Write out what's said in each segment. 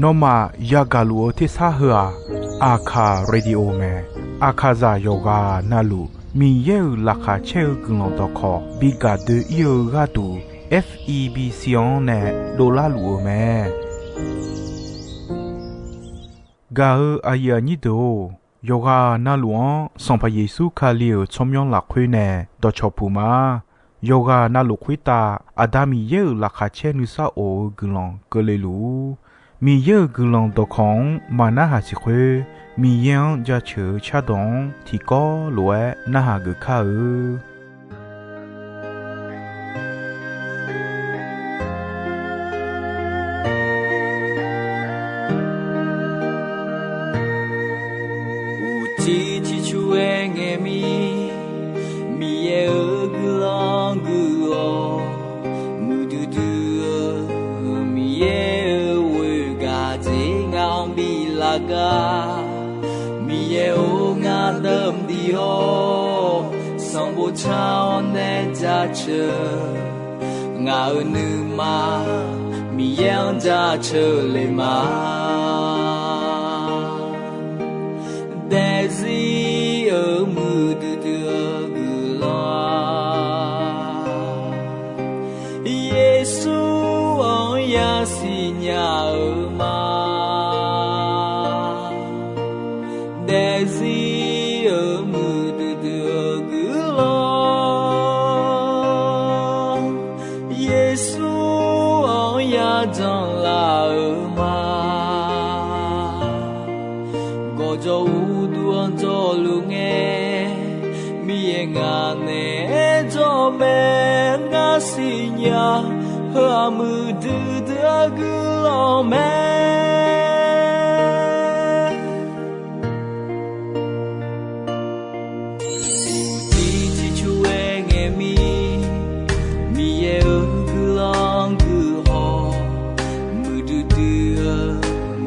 นอมายากาลูที่ซาหัวอาคาเรดิโอเมอาคาซาโยกานาลูมีเยอลักาเชลกุลตอคอบิกาเดเอียกาตู FEB ซิออนเนโดลาลูเมกาอายานิโดโยกานาลูอันสัมพเยซูคาเลียวชมยองลักคุยเนดอชอปูมาโยกานาลูคุยตาอาดามีเยอลักาเชนุซาโอกุลองกเลลูมีเยอะกุลองตอของมานาหาสิเควมียังจะเชื่อชาดงที่ก็รวยนาหากข้าจีที่ช่วยเงมีเยอะกุลองกุโอมูดูดูมีเยกามีเยโองาเดิมดีโอสองบุชาวเนจะเชองาหนึ่งมามียังจะเชเลยมาเดซีมือดูดูกุลาเยซูอยาสิญามาSinya hamudu dagulome Uti chue ngemi miye ugulong guho mudu du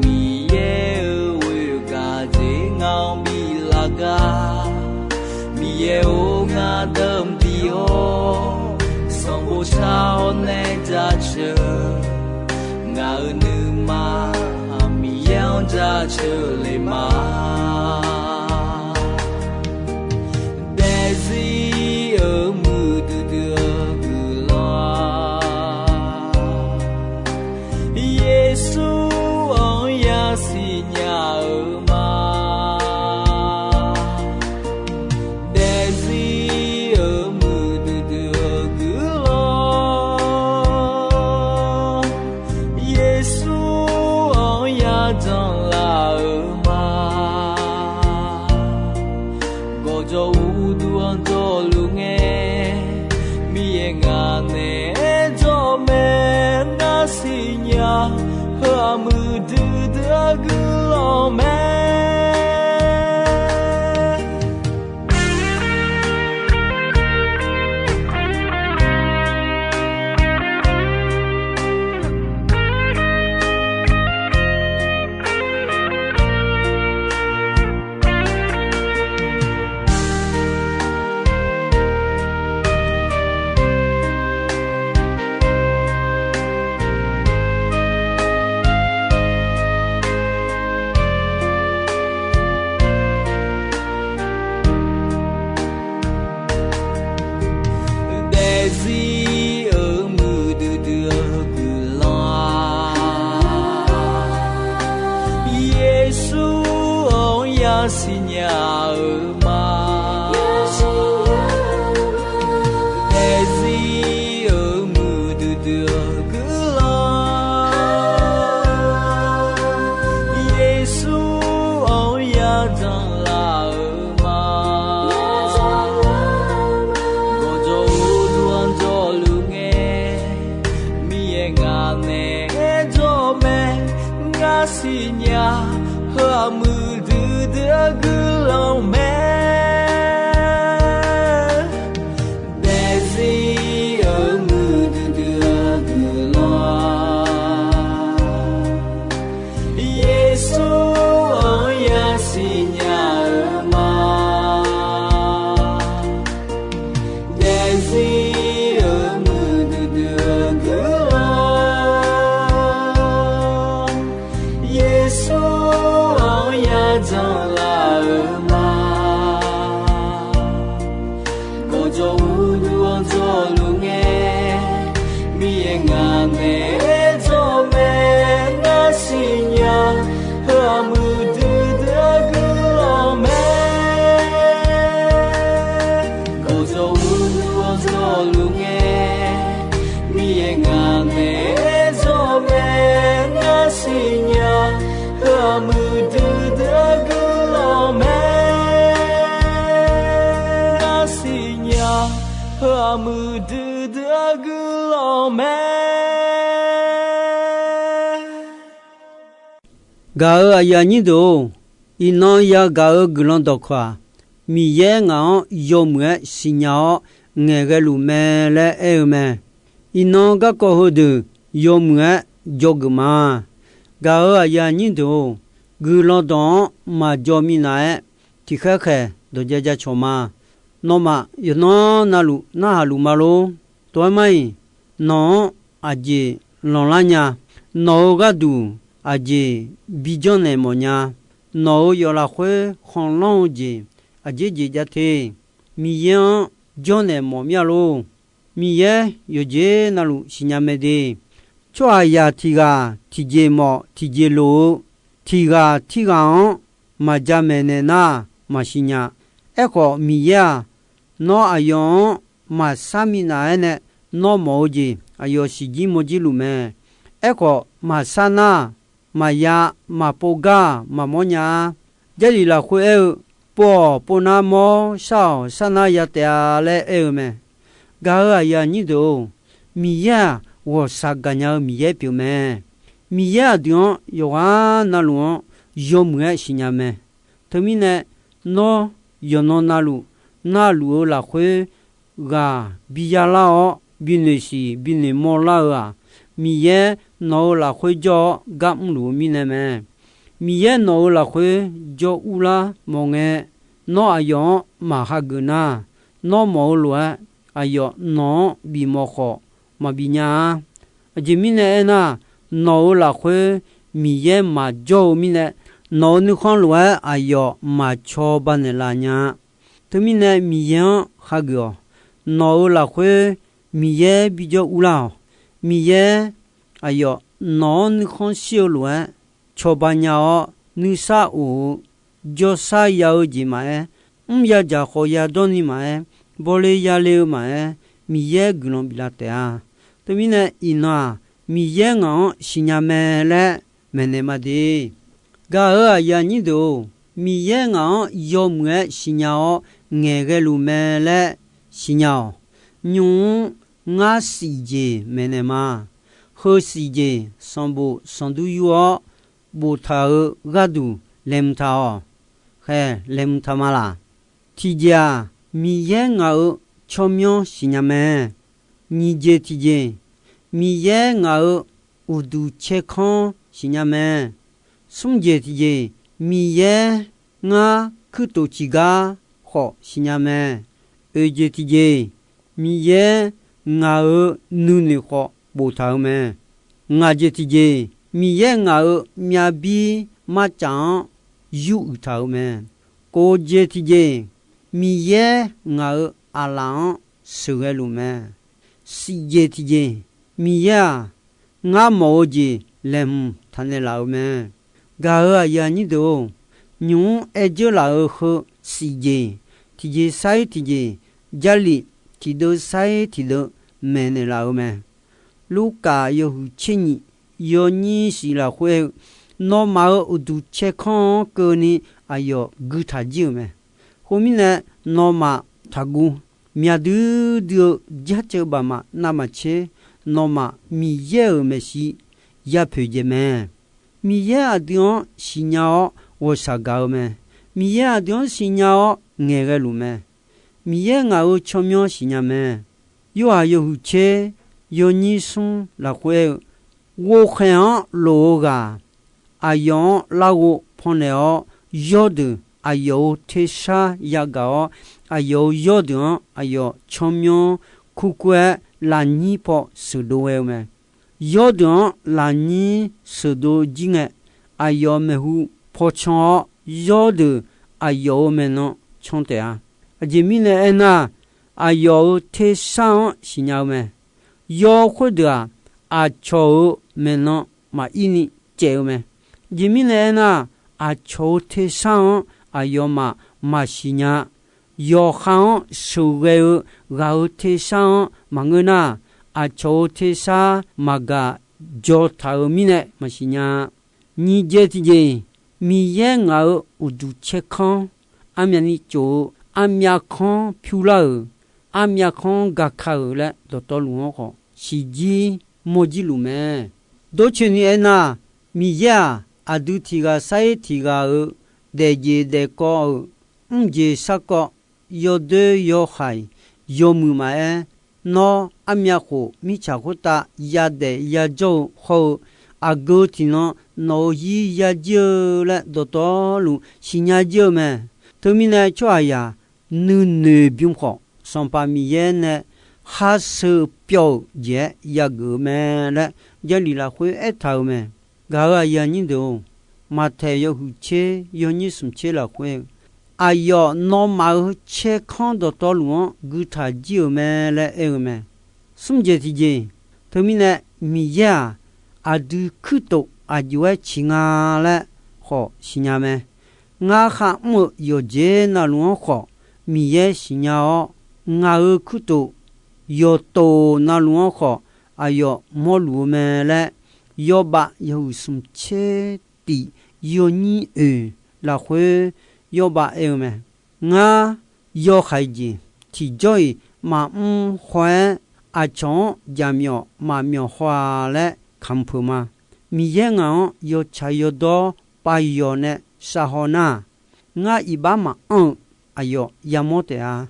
miye uga jingao milaga miye onga dam dio sao nay ra chờ ngờ nữ mà mi yêu ra chờ lấy mà để gì ở mưa đưa cứ lo Giêsu ơi ya si nhà ở mà để gì ở mưa đưa cứ ngane zo me na sinya amudu da gulome gozo uzo lunge mi ngane zo me na sinya amudu da gulome na sinya amudu da gulome Gao ayani do ino ya gao glon do kwa mi ye nga yo mwe sinya ngege lu me le e me ino ga ko hodu yo mwe jogma gao ayani do glon do ma jo mi na ti kha khe do ja ja choma no ma yo no na lu na ha lu ma lo to mai no aje lon la nya no ga du aje bijone monya no yo la khwe khon long je aje je jate mi yan jone mo mya lo mi ye yo je na lu sinyame de chwa ya ti ga ti je mo ti je lo ti ga ma ja me ne na ma sinya e ko mi ya no ayon ma samina ne no mo je ayo si ji mo ji lu me e ko ma sana Maya mapoga mamonya jadi la khue po na mo sao sana ya te ale e me ga ya ni do mi ya wo sa ga nya mi ye pyo me mi ya dion yo wa na lu yo mwe sinya me to mi ne no yo no na lu la khue ga bi ya la o bi ne si bi ne mo la mi ye no la khwe jo gam lu mi ne me mi ye no la khwe jo u la mo nge no ayo ma ha guna no mo lu ayo no bi mo kho ma bi nya ji mi ne na no la khwe mi ye ma jo mi ne no ni khon lu ayo ma cho ba ne la nya to mi ne mi ye ha go no la khwe mi ye bi jo u la mi ye ayo non khon siu luan choba nya o ni sa u jo sa yao ji ma ya ja kho ya don ni ma bo le ya le ma mi ye glon bi la te a to mi ne ina mi ye nga sinya me le me ne ma de ga ya ni do mi ye nga yo mwe sinya o nge ge lu me le sinya nyu nga si je me ne ma ho si je sambo sandu yo bo tha ga du lem tha o he lem tha ma la ti ja mi ye nga chomyo sinya me ni je ti je mi ye nga u du che khon sinya me sum je ti je mi ye nga khu to chi ga ho sinya me e je ti je mi ye nga nu ni ho bo tha me nga je ti je mi ye nga mya bi ma chang yu tha me ko je ti je mi ye nga alang su ge lu me si je ti je mi ya nga mo je lem tha ne la me ga ya ni do nyu e je la ho si je ti je sai ti je jali ti do sai ti do me ne la me Luka yo hu chini yo ni si la hue no ma u du che kon ko ni ayo gu tha ji me ho mi ne no ma thagu mya du du ja che ba ma na ma che no ma mi ye me si ya phe je me mi ye a dion si nya o wo sa ga me mi ye a dion si nya o nge ge lu me mi ye nga o chomyo si nya me yo a yo hu che yo ni sun la kwe wo khan lo ga ayon la wo phon le o yo de ayo te sha ya ga o ayo yo de ayo chomyo khu kwe la ni po su do we me yo de la ni su do ji nge ayo me hu pho chon yo de ayo me no chon te a ji mi ne na ayo te sha si nya me yo khu de 阿乔没喏嘛伊尼接没，人民来呢阿乔提上阿要嘛西呀，要行手个搞提上嘛个呢阿乔提上嘛个脚头米呢嘛西呀，你这的米也熬有度切康，阿面你做阿面康漂亮，阿面康个烤了到路上是几莫几路咩？多去年呐，米也阿都提个晒提个得热得高，节啥个要得要害要木买，那阿面好米茶好大，也得也做好。阿哥听喏，脑衣也旧了，到路新也旧咩？头面呢，做呀，女病好，上把米烟呢，还是表姐也个咩了，也离了会一头咩？个也人都，马太要胡切，要你什么切了会？哎呀，那毛切看到路，古他旧咩了哎个咩？什么节体节？头面呢，米呀。阿都去到阿就爱请阿来好新娘们，我看我有这那路好，米也新娘哦，我去到有到那路好，哎哟莫路们来，要把有什么切的有你来回要把们，我要孩子提早嘛还阿长家苗嘛苗花来。看破嘛，米也我要吃要多，把药呢杀好呢。我一般嘛，哎哟，也没得啊。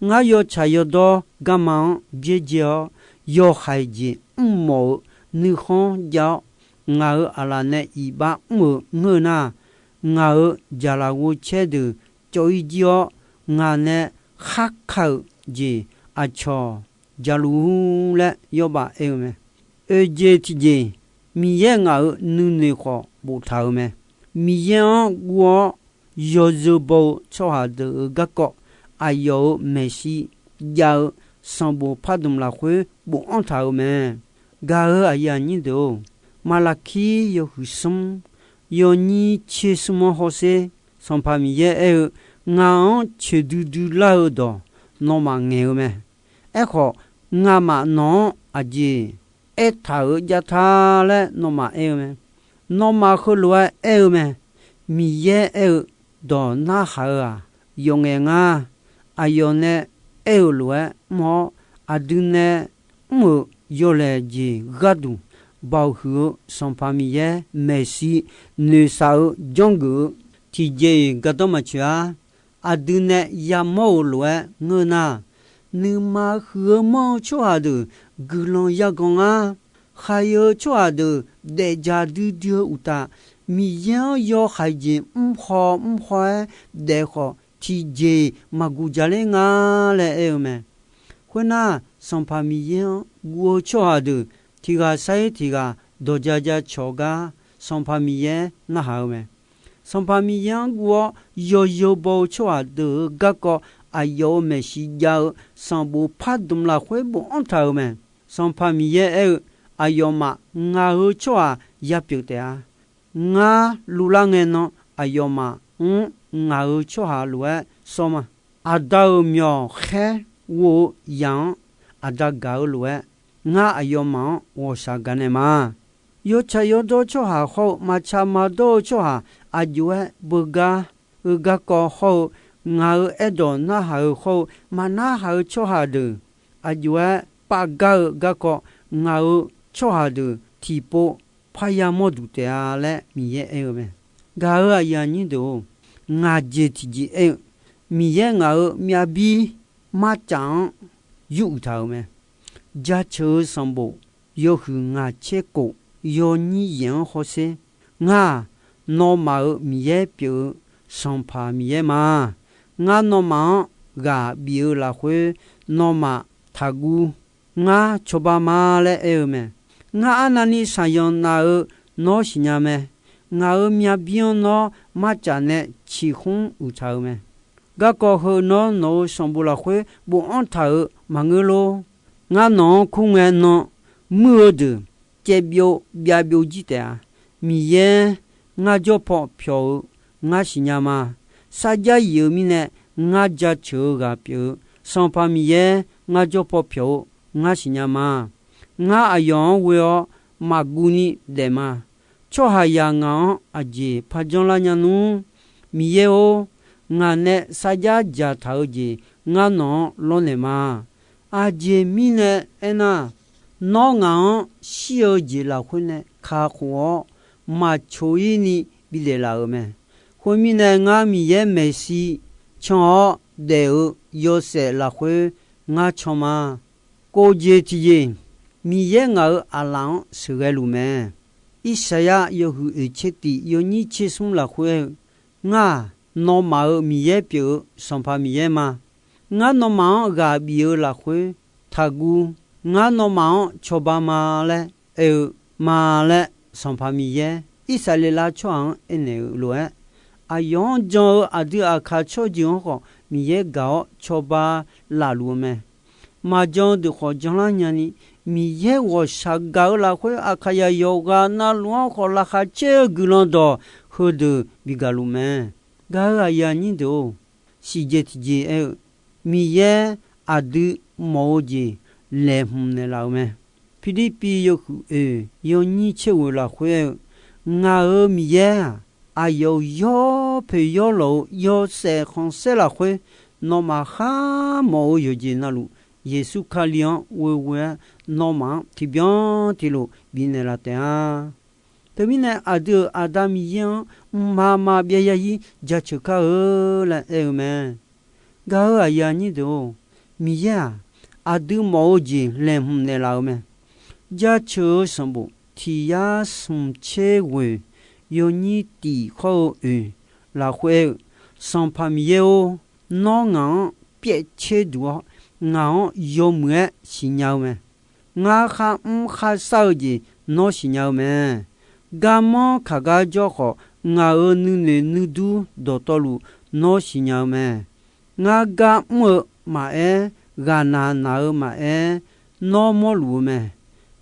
我要吃要多，干嘛别叫要孩子冇你好叫我阿拉呢一般我呢，我家啦我吃的就一叫我呢哈口的阿巧家路了要把me。这体节，米也熬女好不头咩？米也我有时不做下的个，还有没事要上不怕动了会不安头咩？个哎呀你都马拉基有什有你吃什么好些？上怕米也我吃嘟老的，那么硬咩？好我嘛孬阿姐。一头一头嘞，那么me，那么好来me，米也到那好啊，用啊，啊用呢来么啊都呢么有来就个度，包括上把米也没事，女少中个，提前个多么去啊，啊都呢也冇来我那。你妈和毛抓的，格朗亚讲啊，还有抓的，大家都丢乌达，米样要孩子好，得好，提前嘛古家嘞啊嘞me，会那上怕米样我抓的，提个谁提个，多家瞧个，上怕米样那好me，上怕米样我有包抓的个。哎呦，没事要上不怕动了会不安头们，上怕米也哎呦嘛，我做也表的啊，我路浪人喏，哎呦嘛，我做下路说嘛，阿到苗黑我养阿到高路我哎呦嘛，我啥干的嘛，有吃有多做下好，嘛吃嘛多做下，阿就不个个好。我到那好，嘛那好做下的，啊就把个我做下的提拨，怕也没度的啊嘞，米也me，个呀你都，我这提起米也米比马长有头me，家车上步有和我切过，有你样好些，我那么米也表上怕米也嘛。我那么个比如来回那么他姑我吃吧嘛嘞me，我那里上样那些年me，我面边那马家呢起哄无吵me，个过后那上不来回不安头忙个咯，我那空那没的接标别标记的米耶我就跑票我是呀嘛啥家有米呢我家车个票上把米耶我就跑票我是呀嘛我阿样为哦马古尼的嘛cho hà yang ngao aje phajong la nyanu miye o nga ne saja ja thau je nga no lo ne ma aje mi ne ena no nga shio je la khu ne kha khu ma choi ni bi le la me khu mi ne nga mi ye me si cho de yo se la khu nga choma ko je ti ye mi ye nga alang se ga lu me Isaya yohu echeti yoni chisum la khue nga no ma miye pyo sampa miye ma nga no ma ga bio la khue thagu nga no ma choba ma le sampa miye isale la chuang ene loe ayon jo adu akha cho jion ko miye ga choba la lu me ma jon de kho jala nyani mi ye wo shaga la khoi akaya yoga na luo ko la kha che gulon do hudu bigalume ga ya ni do si je ti je mi ye adu moji le hum ne la me pdp yo ku yo ni che wo la khoi nga mi ye ayo yo pe yo lo yo se khon se la khoi no ma kha mo yo je na lu Yesu kalian we normal ti bien ti lo binela ta temine adu adam yin mama bia yi jachuka la eme ga ya ni do mi ya adu moji lem ne la me jachu sambu ti ya sum che we yo ni ti kho la khwe sans pamier o non nga pie che do ngao yo mue sinyao me nga kha sao ji no sinyao me gamo khaga jo ko nga nu ne nu du do tolu no sinyao me nga ga mo ma ga na ma no mo lu me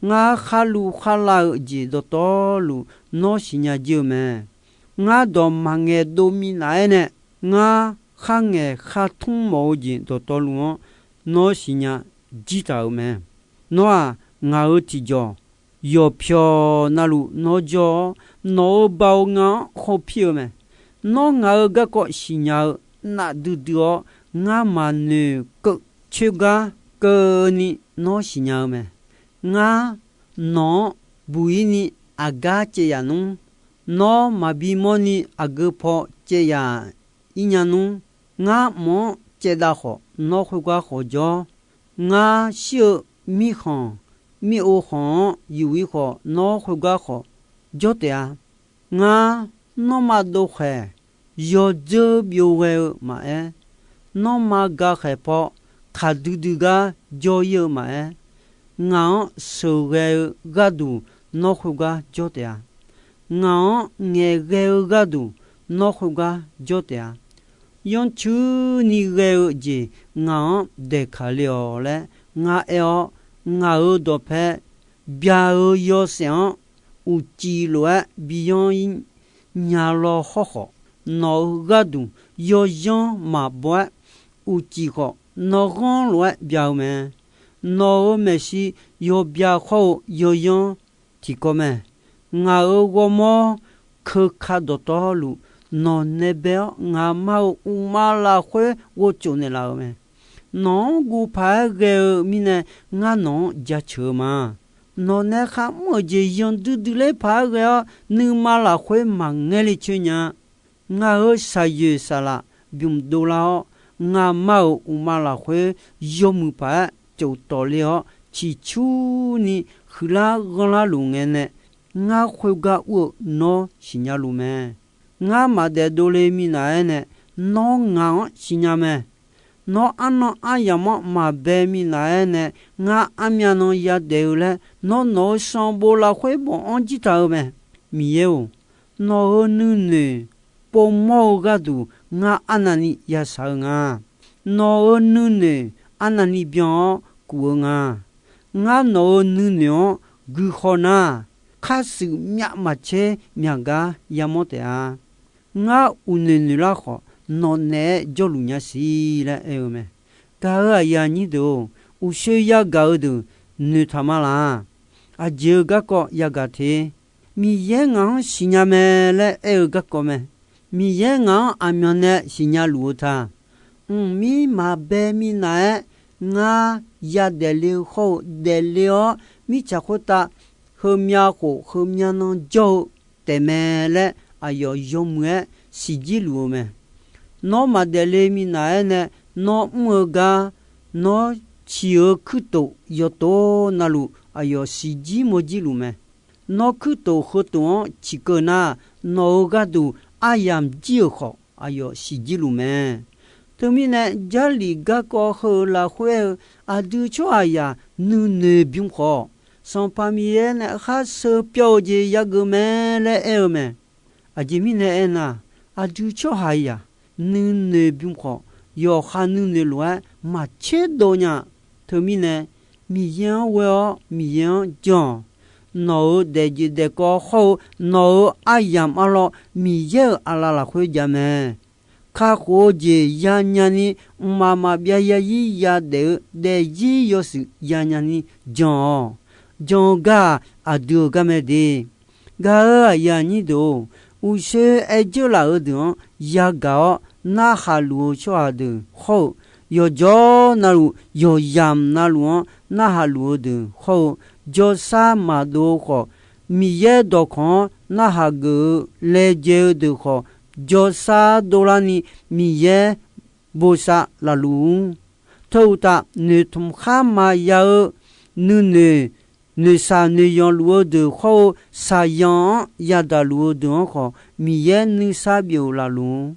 nga khalu khala ji do tolu no sinya ji me nga do mange do mi na ne nga khange kha thung mo ji do tolu no sinya jita me noa nga ti jo yo pyo nalu no jo no bao nga ho pyo me no nga ga ko sinya na du dio nga ma ne ko chuga ko ni no sinya me nga no buini aga che ya nu no mabimoni agpo che ya inyanu nga mo che da ho no khwa ho jo nga xiu mi khon mi o khon yu wi kho no khwa kho jo te a nga no ma do khe yo je bio we ma no ma ga khe po kha du du ga jo ye ma nga so ge ga du no khwa jo te a nga nge ge ga du no khwa jo te a yon chu ni ge ji nga de kha leo le nga nga do phe bia yo sian u chi lo bi yon nya lo ho ho no ga du yo yon ma bo u chi ko no gon lo bia me no me si yo bia kho yo yon ti ko me nga go mo kha kha do to lu no nebe nga mau umala khwe wo chune la me no gu pa ge mine nga no ja chuma no ne kha mo je yon du du le pa ge nu ma la khwe ma ngeli chunya nga o sa ye sala bum do la nga mau umala khwe yo mu pa chou to le chi chu ni khula gala lu nge ne nga khwe ga wo no sinya lu me nga ma de do le mi na ne no nga sinya me no ano ayamo ma be mi na ne nga amya no ya de le no son bo la khwe bo on ji ta me mi ye o no nu ne po mo ga du nga anani ya sa nga no nu ne anani byon ku nga no nu ne gu kho na kha sự mya ma che mya ga yamote a nga unenula kho no ne jolunya si la eme ka ya ni do u she ya ga do nu thamala a je ga ko ya ga the mi ye nga sinya me le ga ko me mi ye nga amyo ne sinya lu ta mi ma be mi na nga ya de le ho de le o mi cha ko ta humya no jo te me le ayo yomwe si ji lu me no ma de le mi na ne no mo ga no chi o ku to yo to na lu ayo si ji mo ji lu me no ku to ho to chi ko na no ga du ayam ji ho ayo si ji lu me to mi ne jali ga ko ho la hwe a du cho aya nu ne byung ho son pamie ne ha se pyo ji ya gu me le e me a ji mi ne na a du cho aya nu ne byung ho yo ha nu ne lo ma che do nya to mi ne mi yan we mi yan jon no de ji de ko ho no ayam alo mi ye ala la hwe ja me ka ko je ya nya ni mama bia ya yi ya de ji yo su ya nya ni jon ga adu ga me de ga ya ni do u she e jo la o do ya ga na ha lu chwa de ho yo jo na lu yo yam na lu na ha lu de ho jo sa ma do ho mi ye do kon na ha ge le je de ho jo sa do la ni mi ye bo sa la lu to ta ne tum kha ma ya nu ne sa ne yon lu de ho sa yan ya da lu de ho mi ye ni sa bio la lu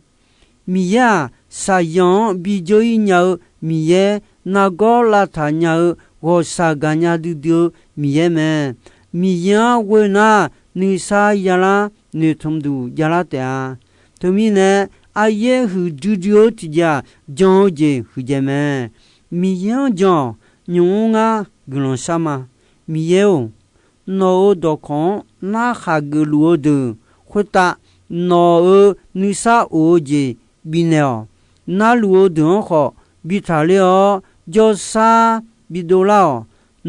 mi ya sa yan bi jo yi nya mi ye na go la ta nya go sa ga nya du de mi ye me mi ya we na ni sa ya la ni tum du ya la ta to mi ne a ye hu du dio ti ja jon je hu je me mi ya jon nyu nga glon sama mi ye o no do kon na ha ge lu de khota no ni sa o je bineo na lu de ho bi tha le o jo sa bi do la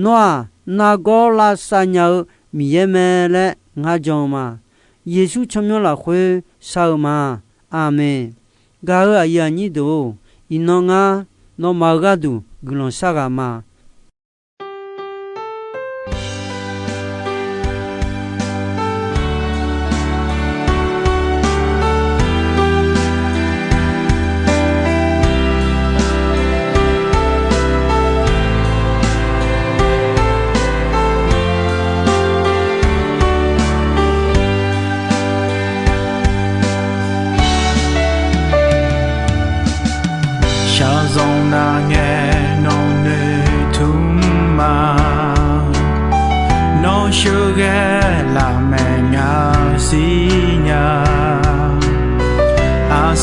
no na go la sa nya mi ye me le nga jon ma yesu chomyo la khwe sa ma amen ga ya ni do inonga no ma ga du glon sa ga ma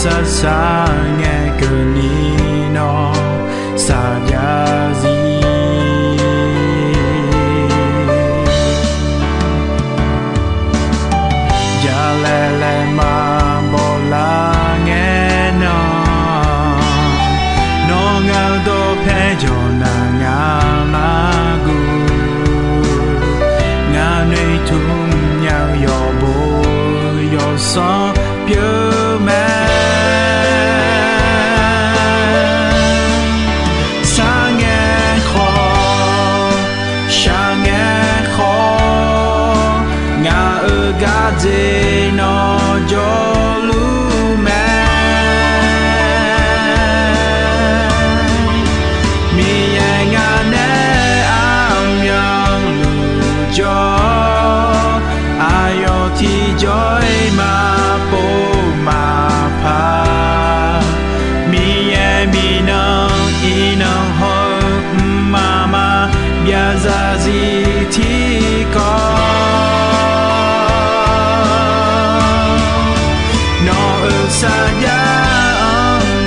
sa sa nghe cơ ni no sa ya zi ya le ma bo la nghe no nga do phe jo na nga ma gu nga nei thum nhau yo bo yo so pure man de no jo lu me mi nga ne am yang lu jo ayo ti joy ma po ma pa mi no ino ho mama bia za zi ti ko saja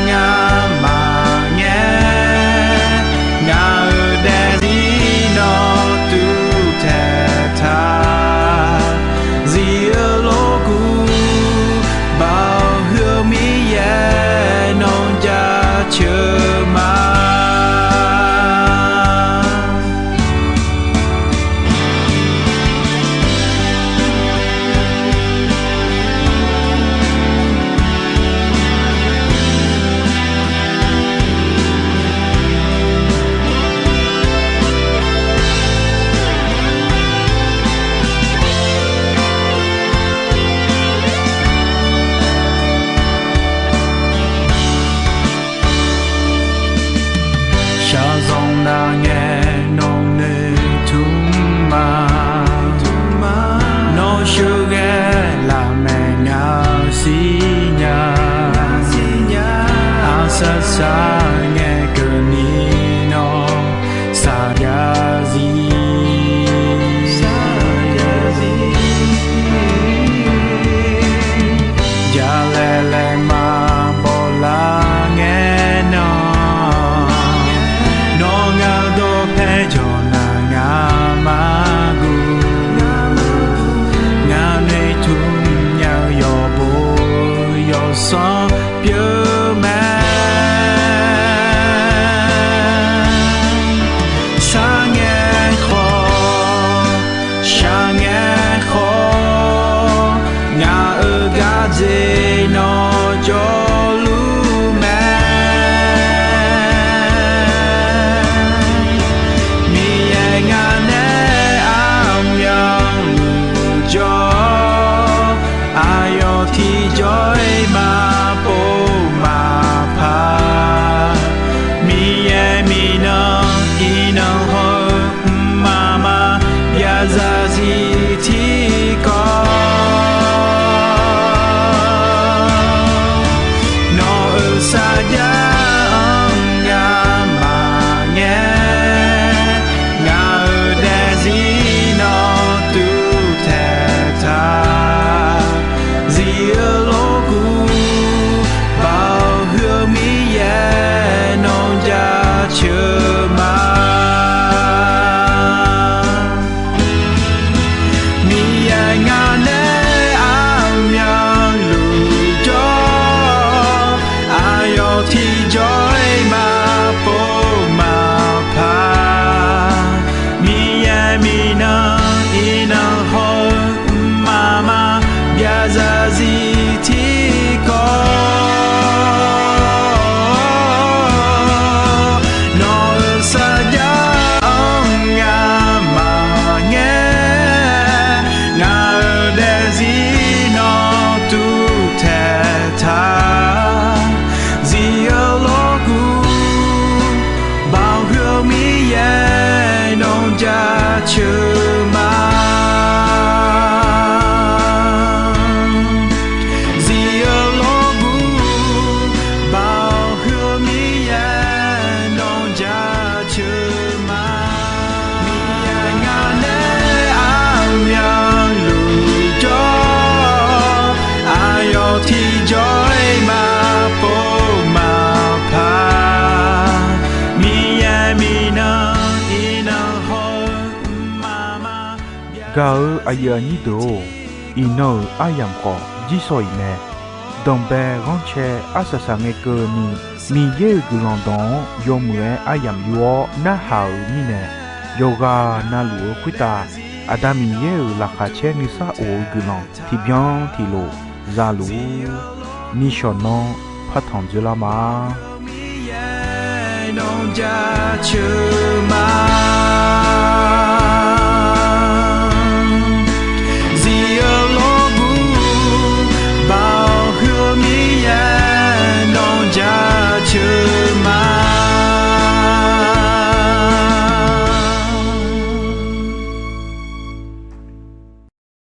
nga ma nghe nga dari no tu te sa nghe cơ ni nó sa ya gì ya lele ma bo la nghe nó ngao do phe cho na nga ma gu nga nei thum nhau yo bo yo so pure man dê nó cho lu mẹ mi anh anh am yang lu cho ai ở thì joy mà po mà pa mi nó ho mama ya za gì thì có saja nga ma nghe nga de gì nó tu thể tha gì lô cu bao hương mi ye non ja chưa ma mi ye nga ne am yang lu cho thì joy ma po ma pa mi na ina ho mama bia za gì thì có nó sa ya nga ma nghe nga de gì nó tu thể tha cha chưa mà gì ở lỗ bu bao hương mi ya non cha chưa mà mi ya nga ne am yang lu cho ai ở thì joy mà po mà pa mi na gao aya ni do ino ayam ko jisoi ne dombe gonche asasa nge ko mi ye gulon don yomwe ayam yo na hau ni ne yoga na lu kwita adami ye la kha che ni sa o gulon ti bien ti lo za lu ni shono phathon jula ma non ja chu